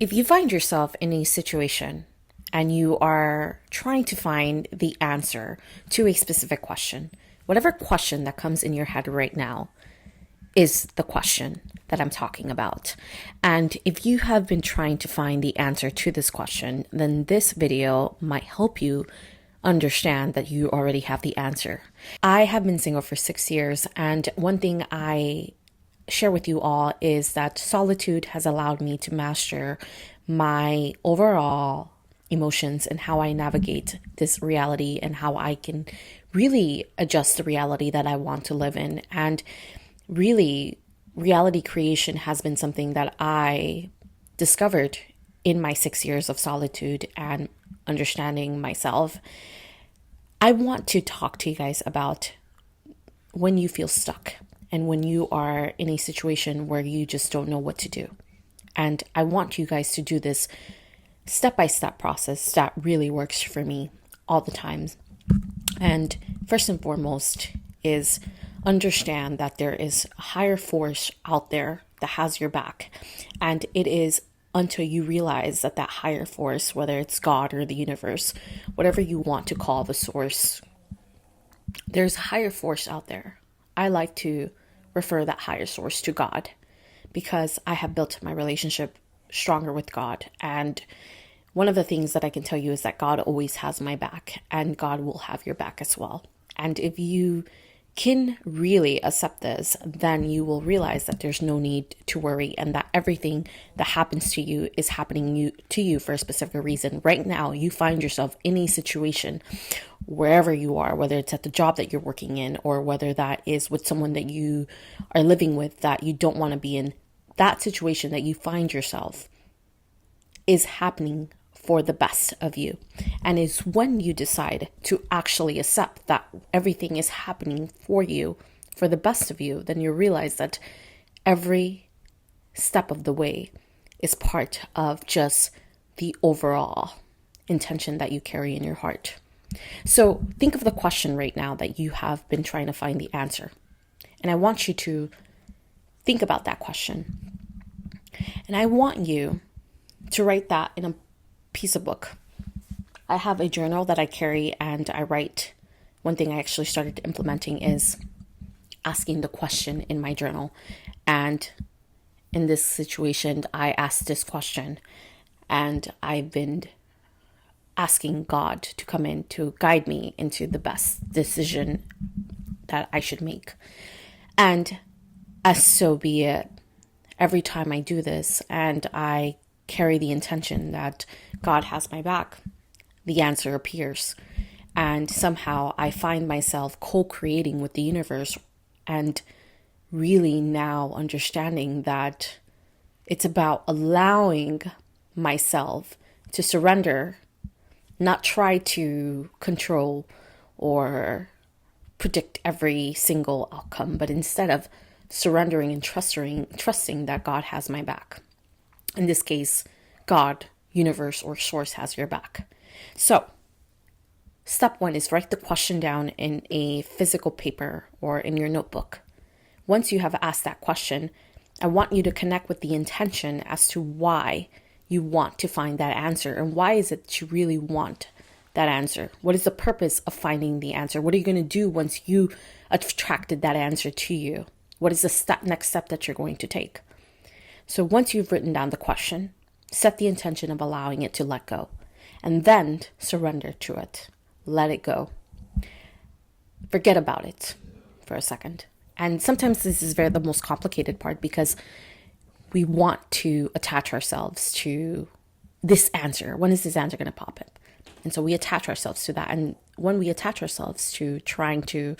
If you find yourself in a situation and you are trying to find the answer to a specific question, whatever question that comes in your head right now is the question that I'm talking about. And if you have been trying to find the answer to this question, then this video might help you understand that you already have the answer. I have been single for 6 years, and one thing I share with you all is that solitude has allowed me to master my overall emotions and how I navigate this reality and how I can really adjust the reality that I want to live in. And really, reality creation has been something that I discovered in my 6 years of solitude and understanding myself. I want to talk to you guys about when you feel stuck and when you are in a situation where you just don't know what to do. And I want you guys to do this step-by-step process that really works for me all the time. And first and foremost is understand that there is a higher force out there that has your back. And it is until you realize that that higher force, whether it's God or the universe, whatever you want to call the source, there's a higher force out there. I like to refer that higher source to God because I have built my relationship stronger with God. And one of the things that I can tell you is that God always has my back and God will have your back as well. And if you can really accept this, then you will realize that there's no need to worry and that everything that happens to you is happening to you for a specific reason. Right now, you find yourself in a situation wherever you are, whether it's at the job that you're working in or whether that is with someone that you are living with that you don't want to be in. That situation that you find yourself is happening for the best of you. And it's when you decide to actually accept that everything is happening for you, for the best of you, then you realize that every step of the way is part of just the overall intention that you carry in your heart. So think of the question right now that you have been trying to find the answer. And I want you to think about that question. And I want you to write that in a piece of book. I have a journal that I carry and I write. One thing I actually started implementing is asking the question in my journal. And in this situation, I asked this question and I've been asking God to come in to guide me into the best decision that I should make. And as so be it, every time I do this and I carry the intention that God has my back, the answer appears. And somehow I find myself co-creating with the universe and really now understanding that it's about allowing myself to surrender, not try to control or predict every single outcome, but instead of surrendering and trusting that God has my back. In this case, God, universe, or source has your back. So, step one is write the question down in a physical paper or in your notebook. Once you have asked that question, I want you to connect with the intention as to why you want to find that answer and why is it that you really want that answer? What is the purpose of finding the answer? What are you going to do once you attracted that answer to you? What is the next step that you're going to take? So once you've written down the question, set the intention of allowing it to let go, and then surrender to it. Let it go. Forget about it for a second. And sometimes this is the most complicated part because we want to attach ourselves to this answer. When is this answer going to pop up? And so we attach ourselves to that. And when we attach ourselves to trying to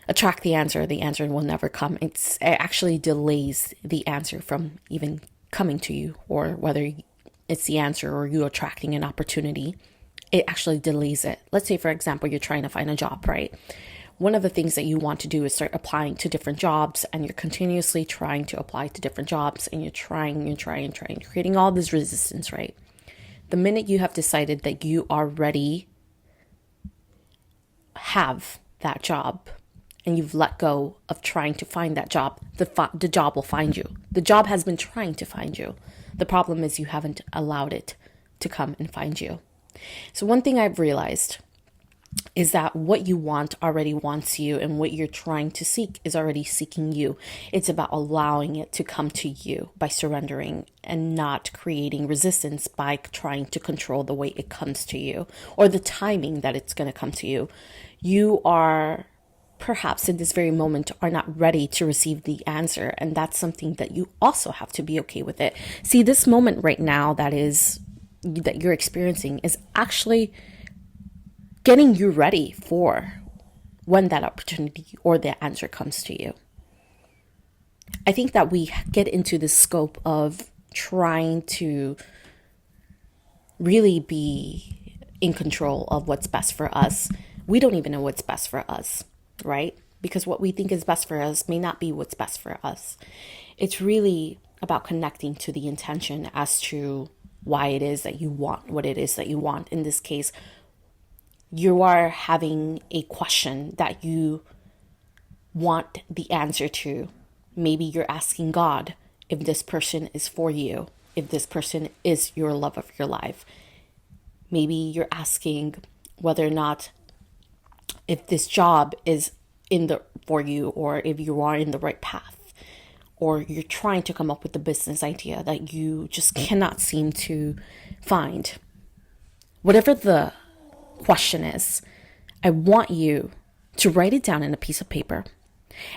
attract the answer will never come. It actually delays the answer from even coming to you, or whether it's the answer or you attracting an opportunity, it actually delays it. Let's say, for example, you're trying to find a job, right? One of the things that you want to do is start applying to different jobs, and you're continuously trying to apply to different jobs, and you're trying, creating all this resistance, right? The minute you have decided that you already have that job and you've let go of trying to find that job, the job will find you. The job has been trying to find you. The problem is you haven't allowed it to come and find you. So one thing I've realized is that what you want already wants you, and what you're trying to seek is already seeking you. It's about allowing it to come to you by surrendering and not creating resistance by trying to control the way it comes to you or the timing that it's going to come to you. You are perhaps in this very moment are not ready to receive the answer, and that's something that you also have to be okay with it. See, this moment right now that you're experiencing is actually getting you ready for when that opportunity or the answer comes to you. I think that we get into the scope of trying to really be in control of what's best for us. We don't even know what's best for us, right? Because what we think is best for us may not be what's best for us. It's really about connecting to the intention as to why it is that you want what it is that you want. In this case, you are having a question that you want the answer to. Maybe you're asking God if this person is for you, if this person is your love of your life. Maybe you're asking whether or not if this job is for you, or if you are in the right path, or you're trying to come up with a business idea that you just cannot seem to find. Whatever the question is, I want you to write it down in a piece of paper,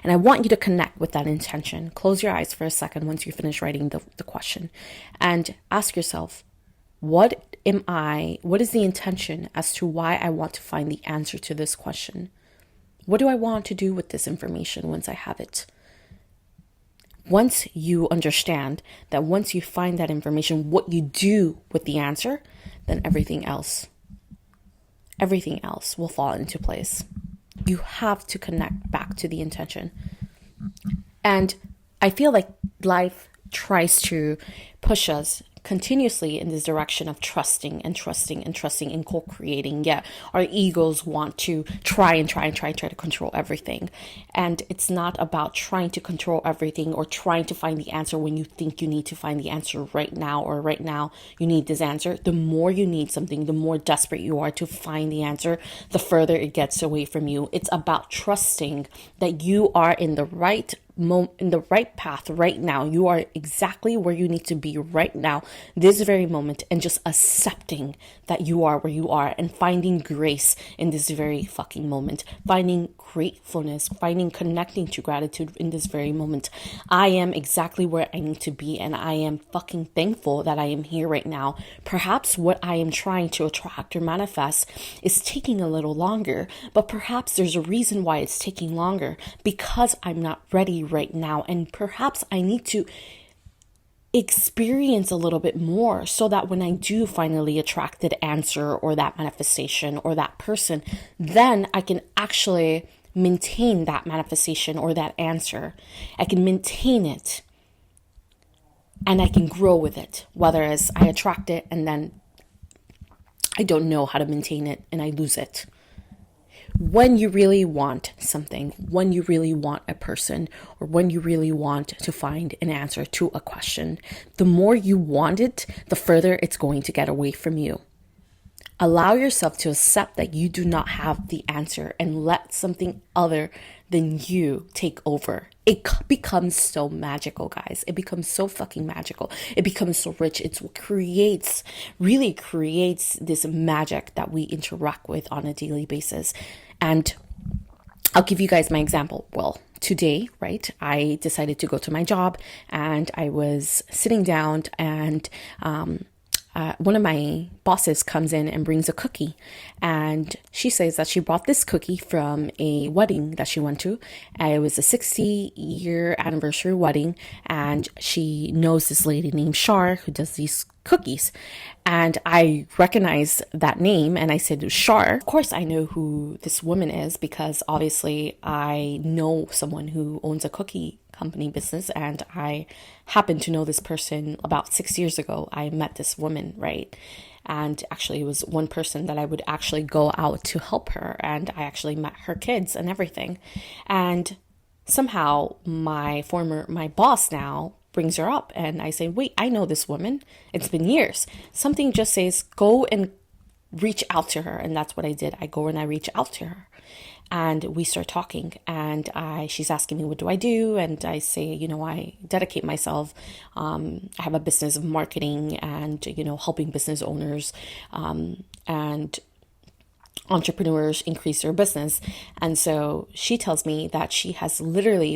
and I want you to connect with that intention. Close your eyes for a second once you finish writing the question, and ask yourself, what is the intention as to why I want to find the answer to this question? What do I want to do with this information once I have it? Once you understand that, once you find that information, what you do with the answer, then everything else will fall into place. You have to connect back to the intention. And I feel like life tries to push us continuously in this direction of trusting and co-creating. Yeah, our egos want to try to control everything. And it's not about trying to control everything or trying to find the answer when you think you need to find the answer right now, or right now you need this answer. The more you need something, the more desperate you are to find the answer, the further it gets away from you. It's about trusting that you are in the right path right now. You are exactly where you need to be right now, this very moment, and just accepting that you are where you are, and finding grace in this very fucking moment, finding gratefulness, connecting to gratitude in this very moment. I am exactly where I need to be, and I am fucking thankful that I am here right now. Perhaps what I am trying to attract or manifest is taking a little longer, but perhaps there's a reason why it's taking longer, because I'm not ready right now, and perhaps I need to experience a little bit more so that when I do finally attract that answer or that manifestation or that person, then I can actually maintain that manifestation or that answer. I can maintain it and I can grow with it. Whether as I attract it and then I don't know how to maintain it and I lose it. When you really want something, when you really want a person, or when you really want to find an answer to a question, the more you want it, the further it's going to get away from you. Allow yourself to accept that you do not have the answer and let something other than you take over. It becomes so magical, guys. It becomes so fucking magical. It becomes so rich. It really creates this magic that we interact with on a daily basis. And I'll give you guys my example. Well, today, right, I decided to go to my job, and I was sitting down, and one of my bosses comes in and brings a cookie, and she says that she brought this cookie from a wedding that she went to. It was a 60-year anniversary wedding, and she knows this lady named Shar who does these cookies. And I recognized that name, and I said, Shar. Of course, I know who this woman is because obviously I know someone who owns a cookie company business, and I happen to know this person about 6 years ago. I met this woman, right? And actually, it was one person that I would actually go out to help her. And I actually met her kids and everything. And somehow my boss now brings her up, and I say, wait, I know this woman. It's been years. Something just says, go and reach out to her. And that's what I did. I go and I reach out to her. And we start talking, and she's asking me, what do I do? And I say, I dedicate myself. I have a business of marketing and, helping business owners and entrepreneurs increase their business. And so she tells me that she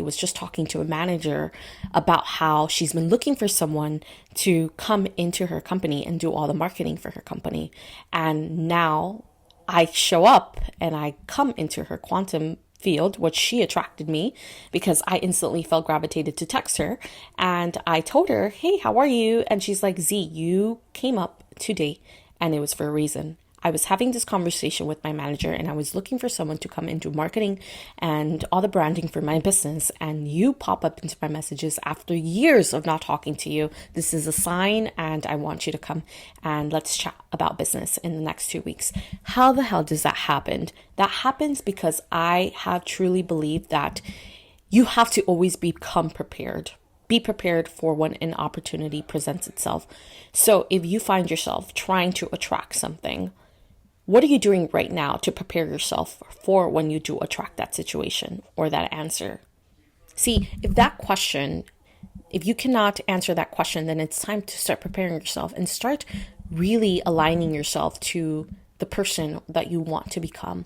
was just talking to a manager about how she's been looking for someone to come into her company and do all the marketing for her company. And now I show up and I come into her quantum field, which she attracted me because I instantly felt gravitated to text her. And I told her, hey, how are you? And she's like, Z, you came up today and it was for a reason. I was having this conversation with my manager and I was looking for someone to come into marketing and all the branding for my business. And you pop up into my messages after years of not talking to you. This is a sign and I want you to come and let's chat about business in the next 2 weeks. How the hell does that happen? That happens because I have truly believed that you have to always become prepared. Be prepared for when an opportunity presents itself. So if you find yourself trying to attract something, what are you doing right now to prepare yourself for when you do attract that situation or that answer? See, if you cannot answer that question, then it's time to start preparing yourself and start really aligning yourself to the person that you want to become,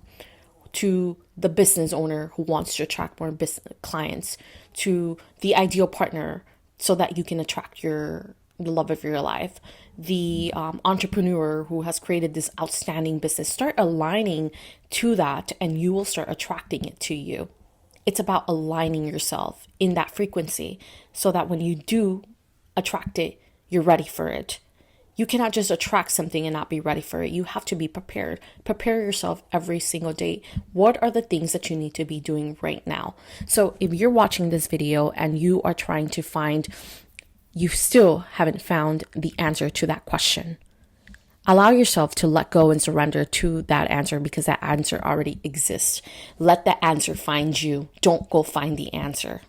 to the business owner who wants to attract more business clients, to the ideal partner so that you can attract the love of your life, the entrepreneur who has created this outstanding business. Start aligning to that and you will start attracting it to you. It's about aligning yourself in that frequency so that when you do attract it, you're ready for it. You cannot just attract something and not be ready for it. You have to be prepared. Prepare yourself every single day. What are the things that you need to be doing right now? So if you're watching this video and you are trying to you still haven't found the answer to that question, allow yourself to let go and surrender to that answer because that answer already exists. Let that answer find you. Don't go find the answer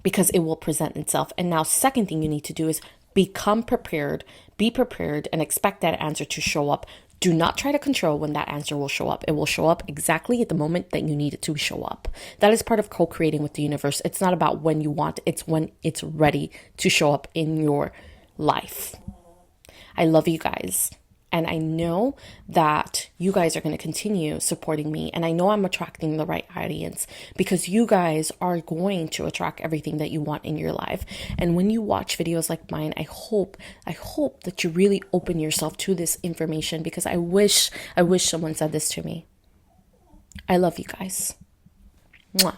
because it will present itself. And now, second thing you need to do is become prepared, be prepared, and expect that answer to show up. Do not try to control when that answer will show up. It will show up exactly at the moment that you need it to show up. That is part of co-creating with the universe. It's not about when you want, it's when it's ready to show up in your life. I love you guys. And I know that you guys are going to continue supporting me. And I know I'm attracting the right audience because you guys are going to attract everything that you want in your life. And when you watch videos like mine, I hope that you really open yourself to this information because I wish someone said this to me. I love you guys. Mwah.